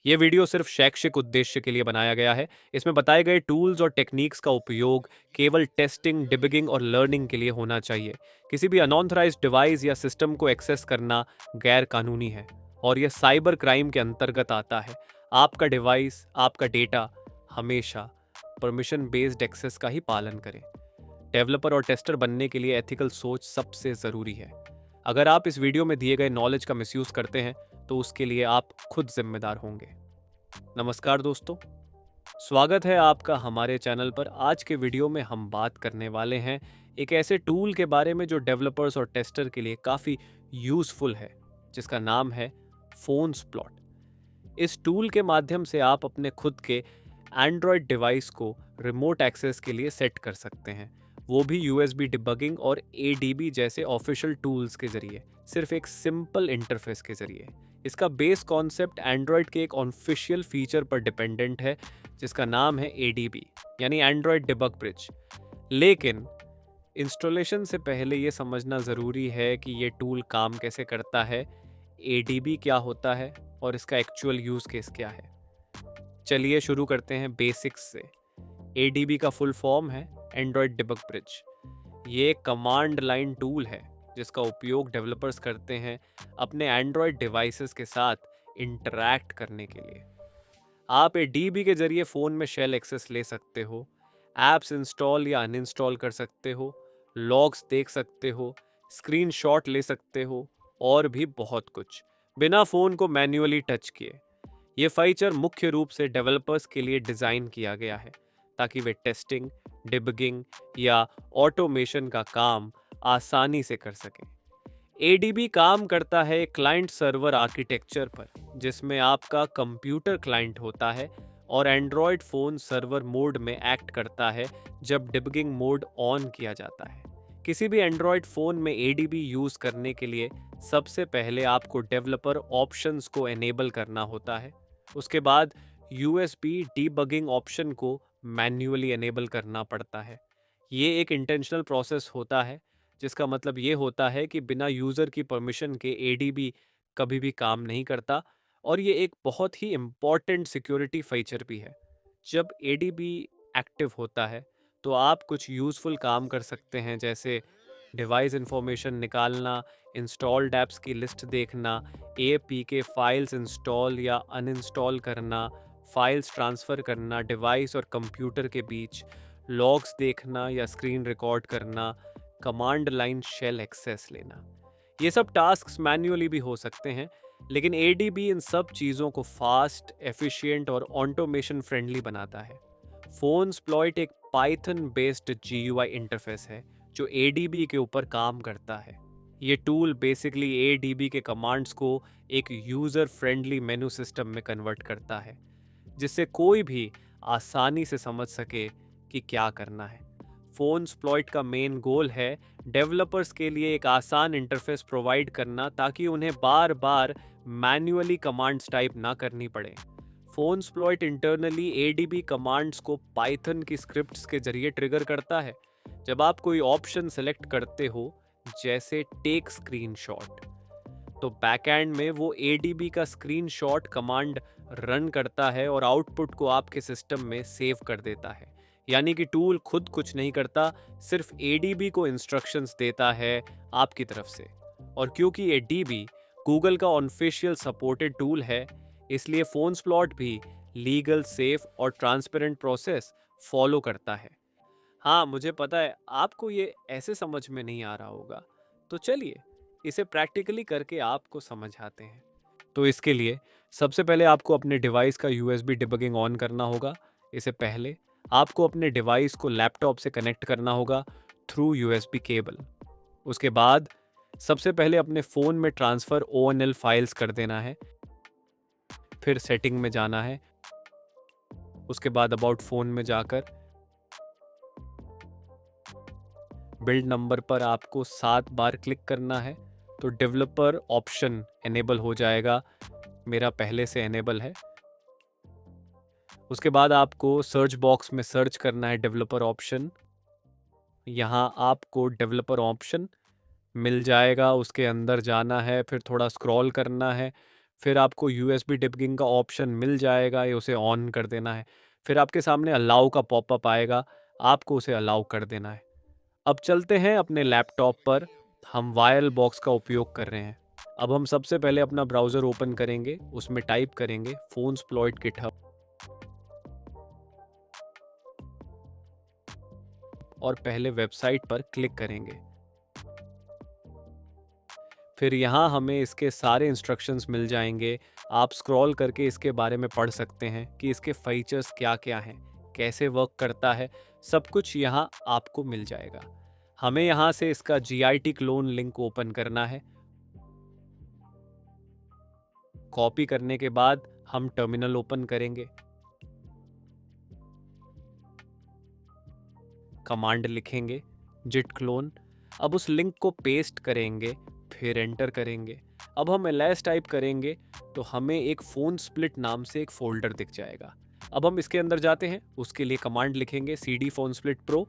ये वीडियो सिर्फ शैक्षिक उद्देश्य के लिए बनाया गया है। इसमें बताए गए टूल्स और टेक्निक्स का उपयोग केवल टेस्टिंग, डिबगिंग और लर्निंग के लिए होना चाहिए। किसी भी अनऑथराइज्ड डिवाइस या सिस्टम को एक्सेस करना गैर कानूनी है और यह साइबर क्राइम के अंतर्गत आता है। आपका डिवाइस, आपका डेटा हमेशा परमिशन बेस्ड एक्सेस का ही पालन करें। डेवलपर और टेस्टर बनने के लिए एथिकल सोच सबसे ज़रूरी है। अगर आप इस वीडियो में दिए गए नॉलेज का मिसयूज़ करते हैं तो उसके लिए आप खुद जिम्मेदार होंगे। नमस्कार दोस्तों, स्वागत है आपका हमारे चैनल पर। आज के वीडियो में हम बात करने वाले हैं एक ऐसे टूल के बारे में जो डेवलपर्स और टेस्टर के लिए काफ़ी यूज़फुल है, जिसका नाम है फोनस्प्लॉट। इस टूल के माध्यम से आप अपने खुद के एंड्रॉयड डिवाइस को रिमोट एक्सेस के लिए सेट कर सकते हैं, वो भी यूएसबी डिबगिंग और एडीबी जैसे ऑफिशियल टूल्स के जरिए, सिर्फ एक सिंपल इंटरफेस के जरिए। इसका बेस कॉन्सेप्ट एंड्रॉयड के एक ऑफिशियल फीचर पर डिपेंडेंट है, जिसका नाम है एडीबी, यानी एंड्रॉयड डिबग ब्रिज। लेकिन इंस्टॉलेशन से पहले ये समझना ज़रूरी है कि ये टूल काम कैसे करता है, एडीबी क्या होता है और इसका एक्चुअल यूज़ केस क्या है। चलिए शुरू करते हैं बेसिक्स से। एडीबी का फुल फॉर्म है एंड्रॉयड डिबग ब्रिज। ये एक कमांड लाइन टूल है जिसका उपयोग डेवलपर्स करते हैं अपने एंड्रॉयड डिवाइसेस के साथ इंटरैक्ट करने के लिए। आप एडीबी के जरिए फ़ोन में शेल एक्सेस ले सकते हो, ऐप्स इंस्टॉल या अनइंस्टॉल कर सकते हो, लॉग्स देख सकते हो, स्क्रीनशॉट ले सकते हो और भी बहुत कुछ, बिना फ़ोन को मैन्युअली टच किए। ये फीचर मुख्य रूप से डेवलपर्स के लिए डिज़ाइन किया गया है ताकि वे टेस्टिंग, डिबगिंग या ऑटोमेशन का काम आसानी से कर सकें। एडीबी काम करता है क्लाइंट सर्वर आर्किटेक्चर पर, जिसमें आपका कंप्यूटर क्लाइंट होता है और एंड्रॉयड फ़ोन सर्वर मोड में एक्ट करता है जब डिबगिंग मोड ऑन किया जाता है। किसी भी एंड्रॉयड फ़ोन में एडीबी यूज़ करने के लिए सबसे पहले आपको डेवलपर ऑप्शंस को एनेबल करना होता है। उसके बाद यूएसबी डीबगिंग ऑप्शन को मैन्युअली एनेबल करना पड़ता है। ये एक इंटेंशनल प्रोसेस होता है, जिसका मतलब ये होता है कि बिना यूज़र की परमिशन के एडीबी कभी भी काम नहीं करता और ये एक बहुत ही इम्पॉर्टेंट सिक्योरिटी फीचर भी है। जब एडीबी एक्टिव होता है तो आप कुछ यूज़फुल काम कर सकते हैं, जैसे डिवाइस इंफॉर्मेशन निकालना, इंस्टॉल्ड ऐप्स की लिस्ट देखना, एपीके फाइल्स इंस्टॉल या अनइंस्टॉल करना, फाइल्स ट्रांसफ़र करना डिवाइस और कंप्यूटर के बीच, लॉग्स देखना या स्क्रीन रिकॉर्ड करना, कमांड लाइन शेल एक्सेस लेना। ये सब टास्क्स मैन्युअली भी हो सकते हैं, लेकिन एडीबी इन सब चीज़ों को फास्ट, एफिशिएंट और ऑटोमेशन फ्रेंडली बनाता है। फोनस्प्लॉइट एक पाइथन बेस्ड जीयूआई इंटरफेस है जो एडीबी के ऊपर काम करता है। ये टूल बेसिकली एडीबी के कमांड्स को एक यूज़र फ्रेंडली मेनू सिस्टम में कन्वर्ट करता है, जिससे कोई भी आसानी से समझ सके कि क्या करना है। फोनस्प्लॉइट का मेन गोल है डेवलपर्स के लिए एक आसान इंटरफेस प्रोवाइड करना, ताकि उन्हें बार बार मैन्युअली कमांड्स टाइप ना करनी पड़े। फोनस्प्लॉइट इंटरनली एडीबी कमांड्स को पाइथन की स्क्रिप्ट्स के जरिए ट्रिगर करता है। जब आप कोई ऑप्शन सेलेक्ट करते हो, जैसे टेक स्क्रीनशॉट, तो बैकएंड में वो एडीबी का स्क्रीनशॉट कमांड रन करता है और आउटपुट को आपके सिस्टम में सेव कर देता है। यानी कि टूल खुद कुछ नहीं करता, सिर्फ एडीबी को इंस्ट्रक्शंस देता है आपकी तरफ से। और क्योंकि एडीबी गूगल का ऑफिशियल सपोर्टेड टूल है, इसलिए फोनस्प्लॉट भी लीगल, सेफ और ट्रांसपेरेंट प्रोसेस फॉलो करता है। हाँ, मुझे पता है आपको ये ऐसे समझ में नहीं आ रहा होगा, तो चलिए इसे प्रैक्टिकली करके आपको समझाते हैं। तो इसके लिए सबसे पहले आपको अपने डिवाइस का यूएसबी डिबगिंग ऑन करना होगा। इससे पहले आपको अपने डिवाइस को लैपटॉप से कनेक्ट करना होगा थ्रू यूएसबी केबल। उसके बाद सबसे पहले अपने फ़ोन में ट्रांसफ़र ओएनएल फाइल्स कर देना है, फिर सेटिंग में जाना है। उसके बाद अबाउट फ़ोन में जाकर बिल्ड नंबर पर आपको 7 बार क्लिक करना है, तो डेवलपर ऑप्शन एनेबल हो जाएगा। मेरा पहले से एनेबल है। उसके बाद आपको सर्च बॉक्स में सर्च करना है डेवलपर ऑप्शन। यहाँ आपको डेवलपर ऑप्शन मिल जाएगा, उसके अंदर जाना है, फिर थोड़ा स्क्रॉल करना है, फिर आपको यूएसबी डिबगिंग का ऑप्शन मिल जाएगा, ये उसे ऑन कर देना है। फिर आपके सामने अलाउ का पॉपअप आएगा, आपको उसे अलाउ कर देना है। अब चलते हैं अपने लैपटॉप पर, हम वायर बॉक्स का उपयोग कर रहे हैं। अब हम सबसे पहले अपना ब्राउज़र ओपन करेंगे, उसमें टाइप करेंगे फोनस्प्लॉइट गिटहब और पहले वेबसाइट पर क्लिक करेंगे। फिर यहाँ हमें इसके सारे इंस्ट्रक्शंस मिल जाएंगे। आप स्क्रॉल करके इसके बारे में पढ़ सकते हैं कि इसके फीचर्स क्या क्या हैं, कैसे वर्क करता है, सब कुछ यहाँ आपको मिल जाएगा। हमें यहाँ से इसका GIT क्लोन लिंक ओपन करना है। कॉपी करने के बाद हम टर्मिनल ओपन करेंगे, कमांड लिखेंगे जिट क्लोन। अब उस लिंक को पेस्ट करेंगे, फिर एंटर करेंगे। अब हम ls टाइप करेंगे तो हमें एक फोन स्प्लिट नाम से एक फोल्डर दिख जाएगा। अब हम इसके अंदर जाते हैं, उसके लिए कमांड लिखेंगे cd फोन स्प्लिट प्रो।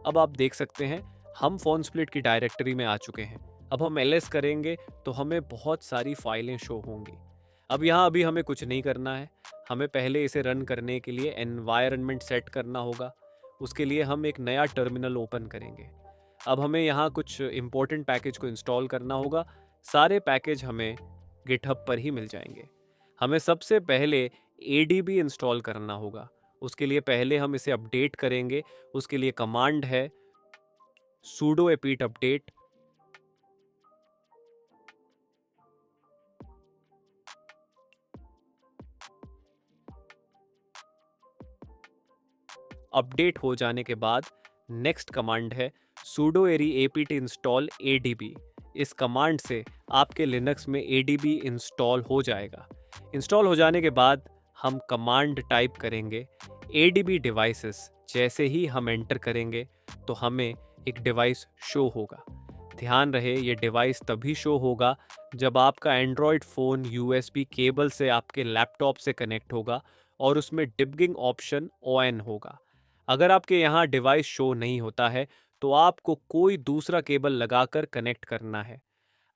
अब आप देख सकते हैं हम फोन स्प्लिट की डायरेक्टरी में आ चुके हैं। अब हम ls करेंगे तो हमें बहुत सारी फाइलें शो होंगी। अब यहाँ अभी हमें कुछ नहीं करना है, हमें पहले इसे रन करने के लिए एनवायरनमेंट सेट करना होगा। उसके लिए हम एक नया टर्मिनल ओपन करेंगे। अब हमें यहाँ कुछ इम्पोर्टेंट पैकेज को इंस्टॉल करना होगा। सारे पैकेज हमें गिटहब पर ही मिल जाएंगे। हमें सबसे पहले ADB इंस्टॉल करना होगा। उसके लिए पहले हम इसे अपडेट करेंगे। उसके लिए कमांड है sudo apt update। अपडेट हो जाने के बाद नेक्स्ट कमांड है sudo eri apt install adb। इस कमांड से आपके लिनक्स में ADB इंस्टॉल हो जाएगा। इंस्टॉल हो जाने के बाद हम कमांड टाइप करेंगे ADB डिवाइसेस। जैसे ही हम एंटर करेंगे तो हमें एक डिवाइस शो होगा। ध्यान रहे ये डिवाइस तभी शो होगा जब आपका एंड्रॉयड फ़ोन USB केबल से आपके लैपटॉप से कनेक्ट होगा और उसमें डिबगिंग ऑप्शन ON होगा। अगर आपके यहाँ डिवाइस शो नहीं होता है तो आपको कोई दूसरा केबल लगाकर कनेक्ट करना है।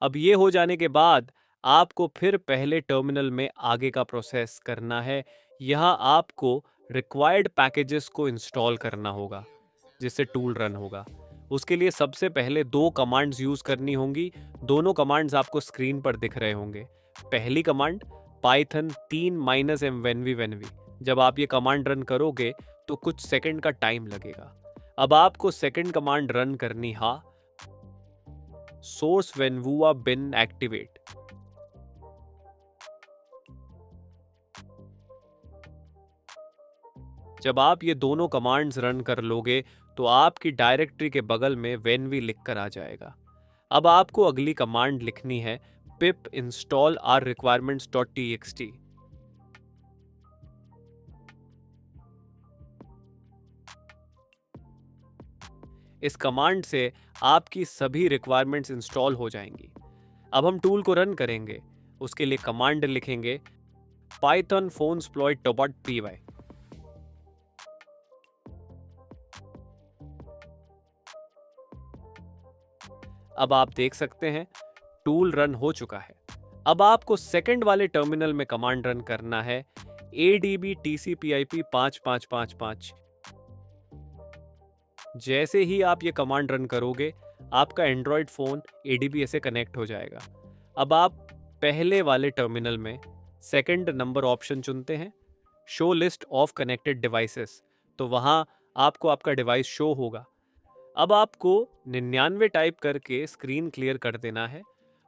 अब ये हो जाने के बाद आपको फिर पहले टर्मिनल में आगे का प्रोसेस करना है। यहाँ आपको रिक्वायर्ड पैकेजेस को इंस्टॉल करना होगा जिससे टूल रन होगा। उसके लिए सबसे पहले दो कमांड्स यूज़ करनी होंगी। दोनों कमांड्स आपको स्क्रीन पर दिख रहे होंगे। पहली कमांड पाइथन 3-m venv। जब आप ये कमांड रन करोगे तो कुछ सेकंड का टाइम लगेगा। अब आपको सेकंड कमांड रन करनी है source venvua bin activate। जब आप ये दोनों कमांड्स रन कर लोगे तो आपकी डायरेक्टरी के बगल में venv लिखकर आ जाएगा। अब आपको अगली कमांड लिखनी है pip install our requirements.txt। इस कमांड से आपकी सभी रिक्वायरमेंट्स इंस्टॉल हो जाएंगी। अब हम टूल को रन करेंगे। उसके लिए कमांड लिखेंगे python phonesploit.py। अब आप देख सकते हैं टूल रन हो चुका है। अब आपको सेकंड वाले टर्मिनल में कमांड रन करना है adb tcpip 5555। जैसे ही आप ये कमांड रन करोगे आपका एंड्रॉयड फ़ोन ADB से कनेक्ट हो जाएगा। अब आप पहले वाले टर्मिनल में सेकंड नंबर ऑप्शन चुनते हैं show list of connected devices, तो वहाँ आपको आपका डिवाइस शो होगा। अब आपको 99 टाइप करके स्क्रीन क्लियर कर देना है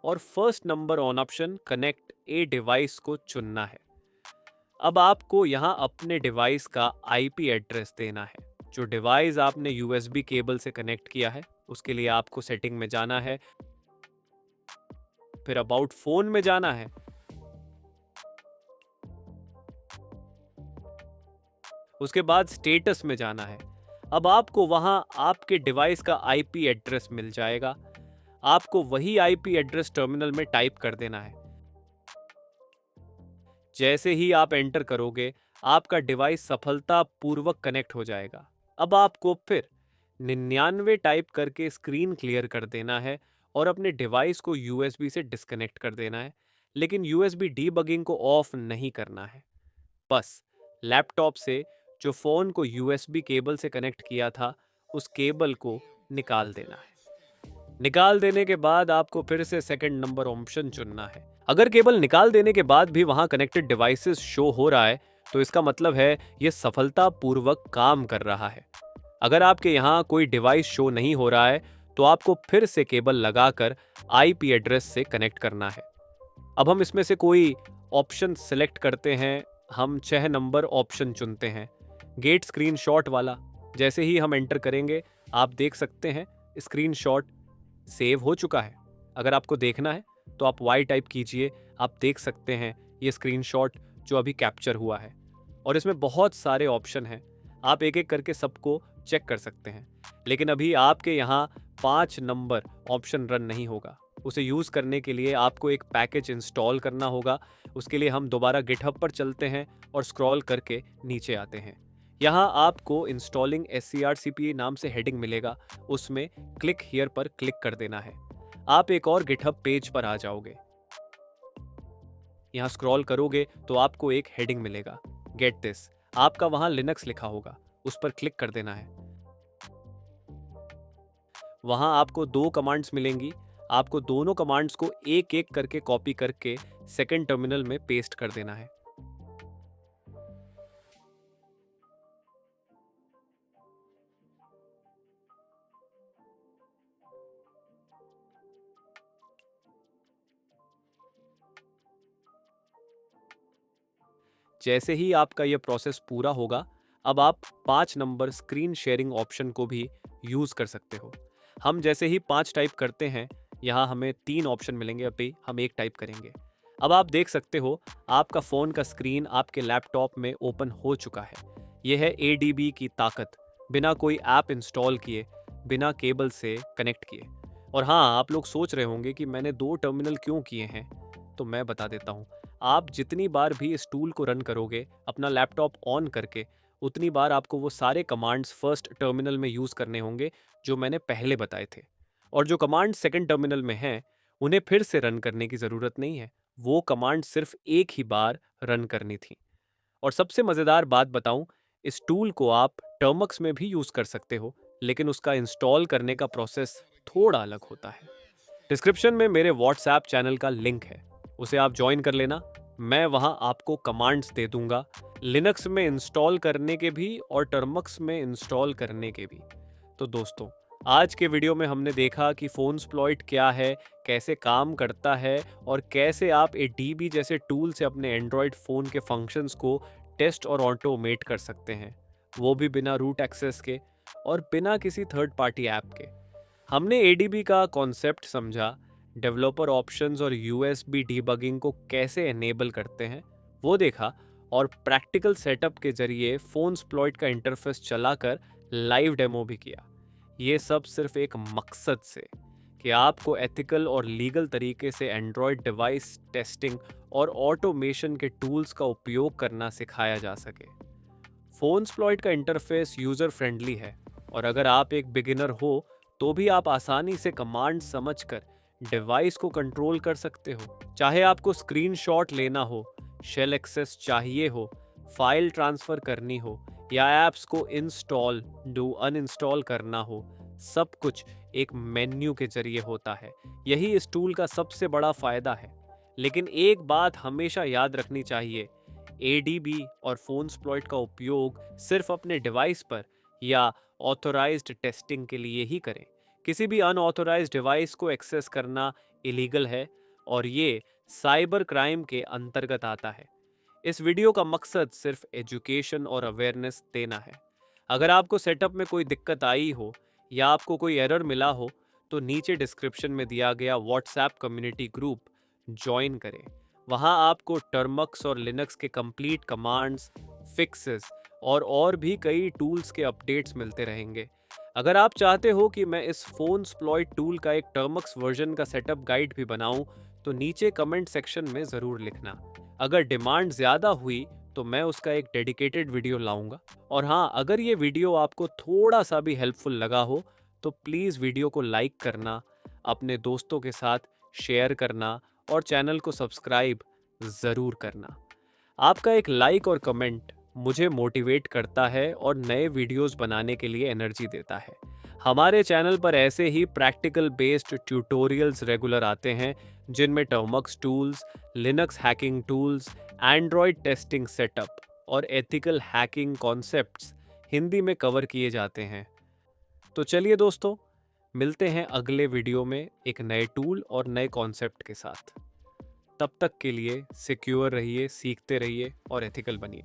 और first number on option connect a device को चुनना है। अब आपको यहाँ अपने डिवाइस का IP एड्रेस देना है। जो डिवाइस आपने USB केबल से कनेक्ट किया है उसके लिए आपको सेटिंग में जाना है, फिर अबाउट फोन में जाना है, उसके बाद स्टेटस में जाना है। अब आपको वहां आपके डिवाइस का IP एड्रेस मिल जाएगा। आपको वही IP एड्रेस टर्मिनल में टाइप कर देना है। जैसे ही आप एंटर करोगे आपका डिवाइस सफलतापूर्वक कनेक्ट हो जाएगा। अब आपको फिर 99 टाइप करके स्क्रीन क्लियर कर देना है और अपने डिवाइस को यूएसबी से डिस्कनेक्ट कर देना है, लेकिन यूएसबी डीबगिंग को ऑफ नहीं करना है। बस लैपटॉप से जो फ़ोन को यूएसबी केबल से कनेक्ट किया था, उस केबल को निकाल देना है। निकाल देने के बाद आपको फिर से सेकंड नंबर ऑप्शन चुनना है। अगर केबल निकाल देने के बाद भी वहां कनेक्टेड डिवाइसेस शो हो रहा है, तो इसका मतलब है ये सफलतापूर्वक काम कर रहा है। अगर आपके यहाँ कोई डिवाइस शो नहीं हो रहा है, तो आपको फिर से केबल लगाकर आईपी एड्रेस से कनेक्ट करना है। अब हम इसमें से कोई ऑप्शन सिलेक्ट करते हैं। हम 6 नंबर ऑप्शन चुनते हैं, गेट स्क्रीनशॉट वाला। जैसे ही हम एंटर करेंगे, आप देख सकते हैं स्क्रीनशॉट सेव हो चुका है। अगर आपको देखना है तो आप वाई टाइप कीजिए। आप देख सकते हैं ये स्क्रीनशॉट जो अभी कैप्चर हुआ है, और इसमें बहुत सारे ऑप्शन हैं। आप एक एक करके सबको चेक कर सकते हैं, लेकिन अभी आपके यहाँ 5 नंबर ऑप्शन रन नहीं होगा। उसे यूज़ करने के लिए आपको एक पैकेज इंस्टॉल करना होगा। उसके लिए हम दोबारा गिटहब पर चलते हैं और स्क्रॉल करके नीचे आते हैं। यहाँ आपको इंस्टॉलिंग SCRCPA नाम से हेडिंग मिलेगा, उसमें क्लिक हियर पर क्लिक कर देना है। आप एक और गिटहब पेज पर आ जाओगे। यहाँ स्क्रॉल करोगे तो आपको एक हेडिंग मिलेगा, गेट दिस। आपका वहाँ लिनक्स लिखा होगा, उस पर क्लिक कर देना है। वहाँ आपको 2 कमांड्स मिलेंगी। आपको दोनों कमांड्स को एक एक करके कॉपी करके सेकंड टर्मिनल में पेस्ट कर देना है। जैसे ही आपका यह प्रोसेस पूरा होगा, अब आप 5 नंबर स्क्रीन शेयरिंग ऑप्शन को भी यूज़ कर सकते हो। हम जैसे ही 5 टाइप करते हैं, यहाँ हमें 3 ऑप्शन मिलेंगे, अभी हम 1 टाइप करेंगे। अब आप देख सकते हो आपका फ़ोन का स्क्रीन आपके लैपटॉप में ओपन हो चुका है। यह है ADB की ताकत, बिना कोई ऐप इंस्टॉल किए, बिना केबल से कनेक्ट किए। और हाँ, आप लोग सोच रहे होंगे कि मैंने 2 टर्मिनल क्यों किए हैं, तो मैं बता देता हूँ। आप जितनी बार भी इस टूल को रन करोगे अपना लैपटॉप ऑन करके, उतनी बार आपको वो सारे कमांड्स फर्स्ट टर्मिनल में यूज़ करने होंगे जो मैंने पहले बताए थे। और जो कमांड सेकंड टर्मिनल में हैं, उन्हें फिर से रन करने की ज़रूरत नहीं है। वो कमांड सिर्फ एक ही बार रन करनी थी। और सबसे मज़ेदार बात बताऊं, इस टूल को आप टर्मक्स में भी यूज़ कर सकते हो, लेकिन उसका इंस्टॉल करने का प्रोसेस थोड़ा अलग होता है। डिस्क्रिप्शन में मेरे व्हाट्सएप चैनल का लिंक है, उसे आप ज्वाइन कर लेना। मैं वहां आपको कमांड्स दे दूंगा, लिनक्स में इंस्टॉल करने के भी और टर्मक्स में इंस्टॉल करने के भी। तो दोस्तों, आज के वीडियो में हमने देखा कि फोनस्प्लॉइट क्या है, कैसे काम करता है, और कैसे आप ADB जैसे टूल से अपने एंड्रॉयड फ़ोन के फंक्शंस को टेस्ट और ऑटोमेट कर सकते हैं, वो भी बिना रूट एक्सेस के और बिना किसी थर्ड पार्टी ऐप के। हमने ADB का कॉन्सेप्ट समझा, डेवलपर ऑप्शंस और USB डीबगिंग को कैसे एनेबल करते हैं वो देखा, और प्रैक्टिकल सेटअप के जरिए फोनस्प्लॉइट का इंटरफेस चलाकर लाइव डेमो भी किया। ये सब सिर्फ एक मकसद से कि आपको एथिकल और लीगल तरीके से एंड्रॉयड डिवाइस टेस्टिंग और ऑटोमेशन के टूल्स का उपयोग करना सिखाया जा सके। फोनस्प्लॉइट का इंटरफेस यूज़र फ्रेंडली है, और अगर आप एक बिगिनर हो तो भी आप आसानी से कमांड समझकर डिवाइस को कंट्रोल कर सकते हो। चाहे आपको स्क्रीनशॉट लेना हो, शेल एक्सेस चाहिए हो, फाइल ट्रांसफ़र करनी हो, या ऐप्स को इंस्टॉल डू अनइंस्टॉल करना हो, सब कुछ एक मेन्यू के जरिए होता है। यही इस टूल का सबसे बड़ा फ़ायदा है। लेकिन एक बात हमेशा याद रखनी चाहिए, ADB और फोनस्प्लॉइट का उपयोग सिर्फ अपने डिवाइस पर या ऑथोराइज्ड टेस्टिंग के लिए ही करें। किसी भी अनऑथोराइज्ड डिवाइस को एक्सेस करना इलीगल है, और ये साइबर क्राइम के अंतर्गत आता है। इस वीडियो का मकसद सिर्फ एजुकेशन और अवेयरनेस देना है। अगर आपको सेटअप में कोई दिक्कत आई हो या आपको कोई एरर मिला हो, तो नीचे डिस्क्रिप्शन में दिया गया व्हाट्सएप कम्युनिटी ग्रुप ज्वाइन करें। वहां आपको टर्मक्स और लिनक्स के कंप्लीट कमांड्स, फिक्सेस और भी कई टूल्स के अपडेट्स मिलते रहेंगे। अगर आप चाहते हो कि मैं इस फोनस्प्लॉइट टूल का एक टर्मक्स वर्जन का सेटअप गाइड भी बनाऊं, तो नीचे कमेंट सेक्शन में ज़रूर लिखना। अगर डिमांड ज़्यादा हुई तो मैं उसका एक डेडिकेटेड वीडियो लाऊंगा। और हाँ, अगर ये वीडियो आपको थोड़ा सा भी हेल्पफुल लगा हो तो प्लीज़ वीडियो को लाइक करना, अपने दोस्तों के साथ शेयर करना और चैनल को सब्सक्राइब ज़रूर करना। आपका एक लाइक और कमेंट मुझे मोटिवेट करता है और नए वीडियोस बनाने के लिए एनर्जी देता है। हमारे चैनल पर ऐसे ही प्रैक्टिकल बेस्ड ट्यूटोरियल्स रेगुलर आते हैं, जिनमें Termux tools, Linux hacking tools, Android testing setup और एथिकल हैकिंग कॉन्सेप्ट्स हिंदी में कवर किए जाते हैं। तो चलिए दोस्तों, मिलते हैं अगले वीडियो में एक नए टूल और नए कॉन्सेप्ट के साथ। तब तक के लिए सिक्योर रहिए, सीखते रहिए और एथिकल बनिए।